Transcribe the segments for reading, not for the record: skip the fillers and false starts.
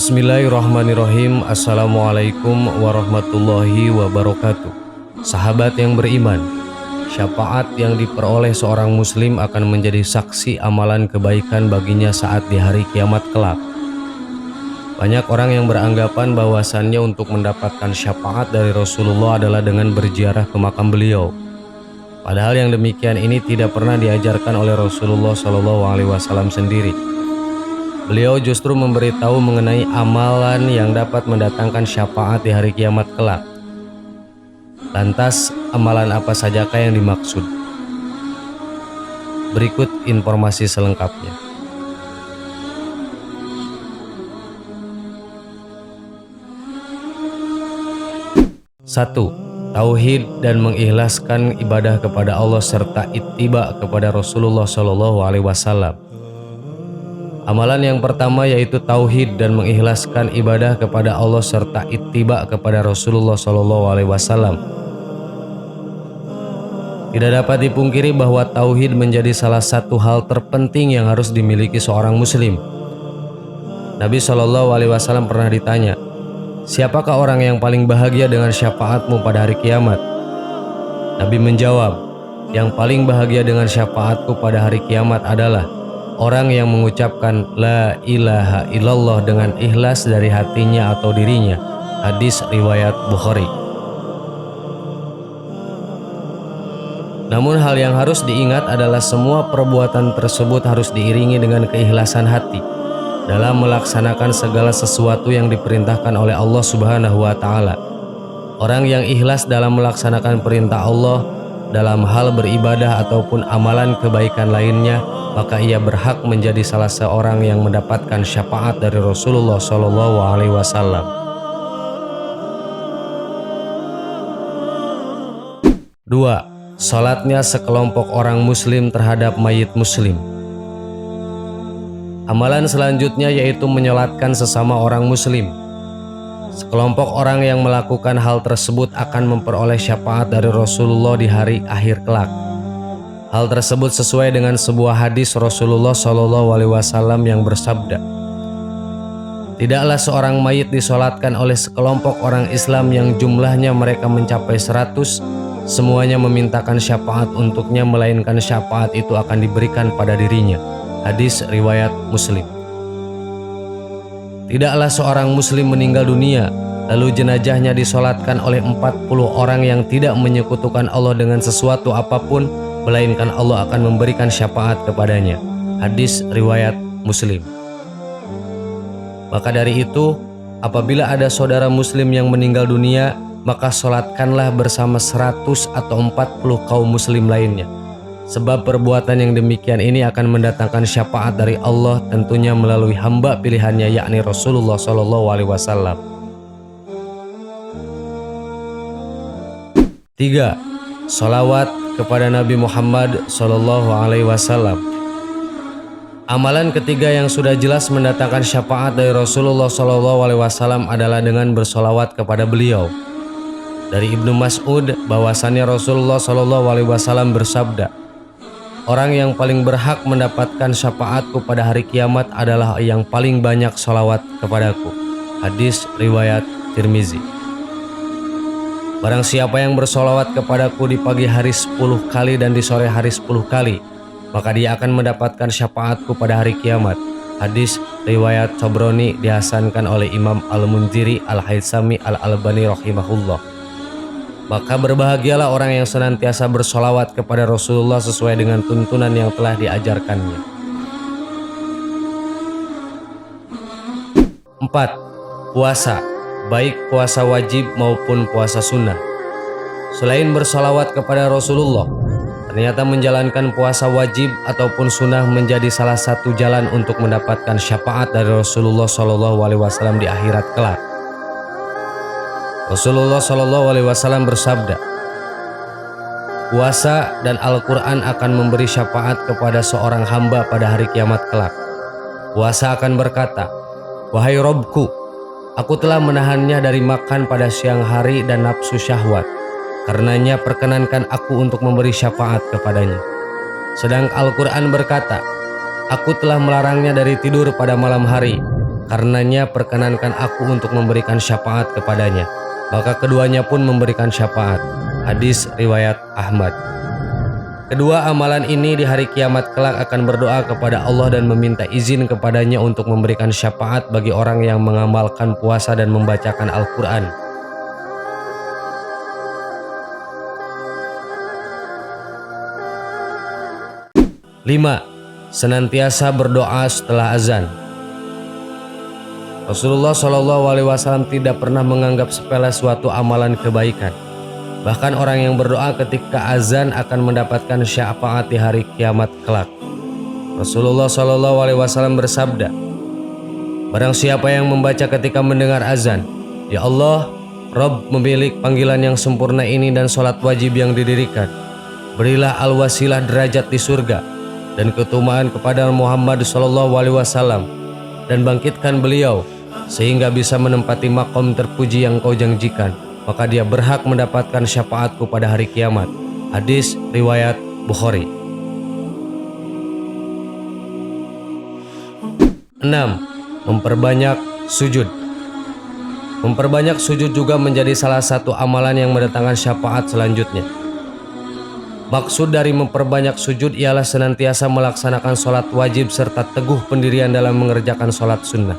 Bismillahirrahmanirrahim. Assalamualaikum warahmatullahi wabarakatuh. Sahabat yang beriman, syafaat yang diperoleh seorang muslim akan menjadi saksi amalan kebaikan baginya saat di hari kiamat kelak. Banyak orang yang beranggapan bahwasannya untuk mendapatkan syafaat dari Rasulullah adalah dengan berziarah ke makam beliau. Padahal yang demikian ini tidak pernah diajarkan oleh Rasulullah SAW sendiri. Beliau justru memberitahu mengenai amalan yang dapat mendatangkan syafaat di hari kiamat kelak. Lantas, amalan apa sajakah yang dimaksud? Berikut informasi selengkapnya. Satu, tauhid dan mengikhlaskan ibadah kepada Allah serta ittiba kepada Rasulullah SAW. Amalan yang pertama yaitu tauhid dan mengikhlaskan ibadah kepada Allah serta ittiba kepada Rasulullah SAW. Tidak dapat dipungkiri bahwa tauhid menjadi salah satu hal terpenting yang harus dimiliki seorang muslim. Nabi SAW pernah ditanya, "Siapakah orang yang paling bahagia dengan syafaatmu pada hari kiamat?" Nabi menjawab, "Yang paling bahagia dengan syafaatku pada hari kiamat adalah orang yang mengucapkan La ilaha illallah dengan ikhlas dari hatinya atau dirinya." Hadis riwayat Bukhari. Namun hal yang harus diingat adalah semua perbuatan tersebut harus diiringi dengan keikhlasan hati dalam melaksanakan segala sesuatu yang diperintahkan oleh Allah Subhanahu wa Ta'ala. Orang yang ikhlas dalam melaksanakan perintah Allah dalam hal beribadah ataupun amalan kebaikan lainnya, maka ia berhak menjadi salah seorang yang mendapatkan syafaat dari Rasulullah SAW. 2. Salatnya sekelompok orang muslim terhadap mayit muslim. Amalan selanjutnya yaitu menyolatkan sesama orang muslim. Sekelompok orang yang melakukan hal tersebut akan memperoleh syafaat dari Rasulullah di hari akhir kelak. Hal tersebut sesuai dengan sebuah hadis Rasulullah SAW yang bersabda, "Tidaklah seorang mayit disolatkan oleh sekelompok orang Islam yang jumlahnya mereka mencapai 100, semuanya memintakan syafaat untuknya, melainkan syafaat itu akan diberikan pada dirinya." Hadis riwayat Muslim. Tidaklah seorang muslim meninggal dunia lalu jenazahnya disolatkan oleh 40 orang yang tidak menyekutukan Allah dengan sesuatu apapun, melainkan Allah akan memberikan syafaat kepadanya. Hadis riwayat Muslim. Maka dari itu, apabila ada saudara muslim yang meninggal dunia, maka solatkanlah bersama 100 atau 40 kaum muslim lainnya. Sebab perbuatan yang demikian ini akan mendatangkan syafaat dari Allah, tentunya melalui hamba pilihannya yakni Rasulullah SAW. 3. Salawat kepada Nabi Muhammad SAW. Amalan ketiga yang sudah jelas mendatangkan syafaat dari Rasulullah SAW adalah dengan bersolawat kepada beliau. Dari Ibnu Mas'ud bahwasannya Rasulullah SAW bersabda, "Orang yang paling berhak mendapatkan syafaatku pada hari kiamat adalah yang paling banyak sholawat kepadaku." Hadis riwayat Tirmizi. Barang siapa yang bersolawat kepadaku di pagi hari 10 kali dan di sore hari 10 kali, maka dia akan mendapatkan syafaatku pada hari kiamat. Hadis riwayat Tabrani, dihasankan oleh Imam Al-Munziri, Al-Haythami, Al-Albani rahimahullah. Maka berbahagialah orang yang senantiasa bersolawat kepada Rasulullah sesuai dengan tuntunan yang telah diajarkannya. 4. Puasa, baik puasa wajib maupun puasa sunnah. Selain bersolawat kepada Rasulullah, ternyata menjalankan puasa wajib ataupun sunnah menjadi salah satu jalan untuk mendapatkan syafaat dari Rasulullah SAW di akhirat kelak. Rasulullah SAW bersabda, "Puasa dan Al-Quran akan memberi syafaat kepada seorang hamba pada hari kiamat kelak. Puasa akan berkata, 'Wahai Robku, aku telah menahannya dari makan pada siang hari dan nafsu syahwat. Karenanya perkenankan aku untuk memberi syafaat kepadanya.' Sedang Al-Quran berkata, 'Aku telah melarangnya dari tidur pada malam hari. Karenanya perkenankan aku untuk memberikan syafaat kepadanya. Maka keduanya pun memberikan syafaat. Hadis riwayat Ahmad. Kedua amalan ini di hari kiamat kelak akan berdoa kepada Allah dan meminta izin kepadanya untuk memberikan syafaat bagi orang yang mengamalkan puasa dan membacakan Al-Quran. Lima, senantiasa berdoa setelah azan. Rasulullah SAW tidak pernah menganggap sepele suatu amalan kebaikan. Bahkan orang yang berdoa ketika azan akan mendapatkan syafaat di hari kiamat kelak. Rasulullah SAW bersabda, barang siapa yang membaca ketika mendengar azan, Ya Allah, Rabb pemilik panggilan yang sempurna ini dan sholat wajib yang didirikan, berilah al-wasilah derajat di surga dan keutamaan kepada Muhammad SAW, dan bangkitkan beliau sehingga bisa menempati makom terpuji yang kau janjikan, maka dia berhak mendapatkan syafaatku pada hari kiamat. Hadis riwayat Bukhari. 6. Memperbanyak sujud. Memperbanyak sujud juga menjadi salah satu amalan yang mendatangkan syafaat selanjutnya. Maksud dari memperbanyak sujud ialah senantiasa melaksanakan sholat wajib serta teguh pendirian dalam mengerjakan sholat sunnah.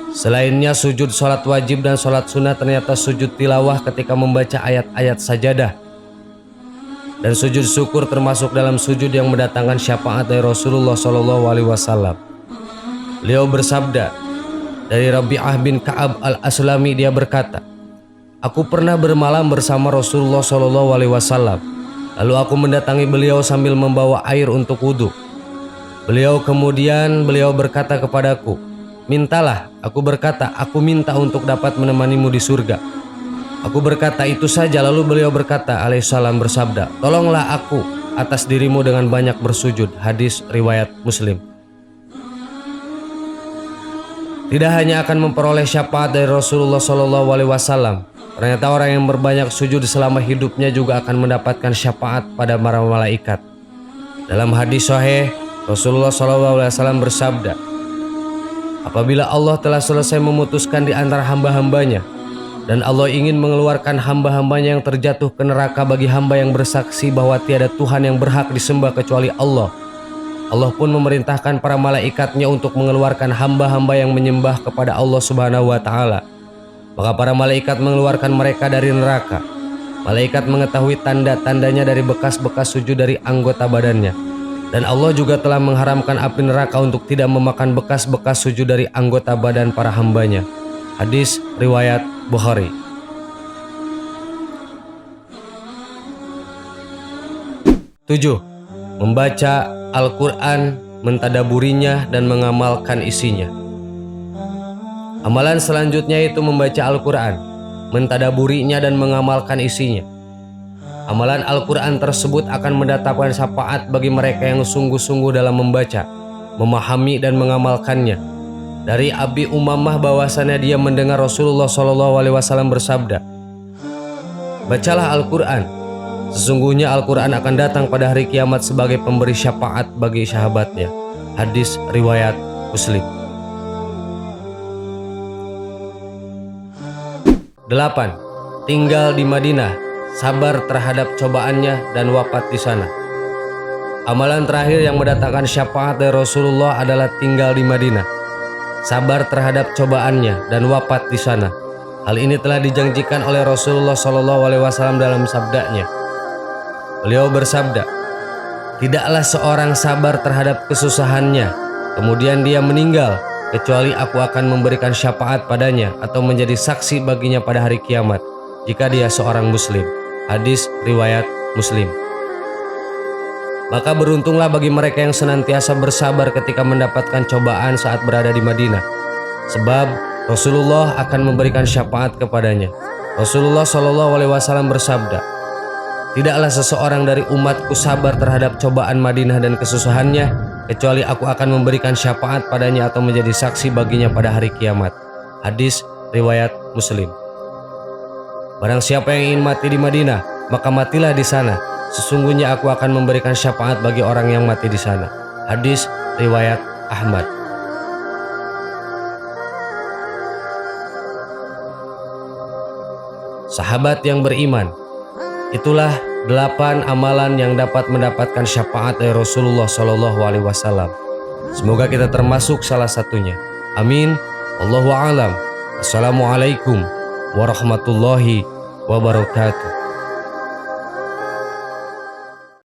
Selainnya sujud sholat wajib dan sholat sunnah ternyata sujud tilawah ketika membaca ayat-ayat sajadah dan sujud syukur termasuk dalam sujud yang mendatangkan syafaat dari Rasulullah SAW. Beliau bersabda dari Rabi'ah bin Ka'ab al-Aslami, dia berkata, aku pernah bermalam bersama Rasulullah SAW. Lalu aku mendatangi beliau sambil membawa air untuk wudhu. Beliau berkata kepadaku, mintalah. Aku berkata, aku minta untuk dapat menemanimu di surga. Aku berkata, itu saja. Lalu beliau berkata, alaihissalam bersabda, tolonglah aku atas dirimu dengan banyak bersujud. Hadis riwayat Muslim. Tidak hanya akan memperoleh syafaat dari Rasulullah SAW, ternyata orang yang berbanyak sujud selama hidupnya juga akan mendapatkan syafaat pada para malaikat. Dalam hadis sahih, Rasulullah SAW bersabda, apabila Allah telah selesai memutuskan di antara hamba-hambanya dan Allah ingin mengeluarkan hamba-hambanya yang terjatuh ke neraka bagi hamba yang bersaksi bahwa tiada Tuhan yang berhak disembah kecuali Allah, Allah pun memerintahkan para malaikatnya untuk mengeluarkan hamba-hamba yang menyembah kepada Allah Subhanahu wa Ta'ala. Maka para malaikat mengeluarkan mereka dari neraka. Malaikat mengetahui tanda-tandanya dari bekas-bekas sujud dari anggota badannya. Dan Allah juga telah mengharamkan api neraka untuk tidak memakan bekas-bekas sujud dari anggota badan para hambanya. Hadis riwayat Bukhari. 7. Membaca Al-Quran, mentadaburinya dan mengamalkan isinya. Amalan selanjutnya itu membaca Al-Quran, mentadaburinya dan mengamalkan isinya. Amalan Al-Quran tersebut akan mendatangkan syafaat bagi mereka yang sungguh-sungguh dalam membaca, memahami dan mengamalkannya. Dari Abi Umamah bahwasannya dia mendengar Rasulullah SAW bersabda, bacalah Al-Quran, sesungguhnya Al-Quran akan datang pada hari kiamat sebagai pemberi syafaat bagi sahabatnya. Hadis riwayat Muslim. 8. Tinggal di Madinah, sabar terhadap cobaannya dan wafat di sana. Amalan terakhir yang mendatangkan syafaat dari Rasulullah adalah tinggal di Madinah, sabar terhadap cobaannya dan wafat di sana. Hal ini telah dijanjikan oleh Rasulullah SAW dalam sabdanya. Beliau bersabda, tidaklah seorang sabar terhadap kesusahannya, kemudian dia meninggal, kecuali aku akan memberikan syafaat padanya atau menjadi saksi baginya pada hari kiamat, jika dia seorang muslim. Hadis riwayat Muslim. Maka beruntunglah bagi mereka yang senantiasa bersabar ketika mendapatkan cobaan saat berada di Madinah, sebab Rasulullah akan memberikan syafaat kepadanya. Rasulullah SAW bersabda, tidaklah seseorang dari umatku sabar terhadap cobaan Madinah dan kesusahannya, kecuali aku akan memberikan syafaat padanya atau menjadi saksi baginya pada hari kiamat. Hadis riwayat Muslim. Barang siapa yang ingin mati di Madinah, maka matilah di sana. Sesungguhnya aku akan memberikan syafaat bagi orang yang mati di sana. Hadis riwayat Ahmad. sahabat yang beriman. Itulah 8 amalan yang dapat mendapatkan syafaat dari Rasulullah SAW. Semoga kita termasuk salah satunya. Amin. Allahu a'lam. Assalamualaikum warahmatullahi wabarakatuh.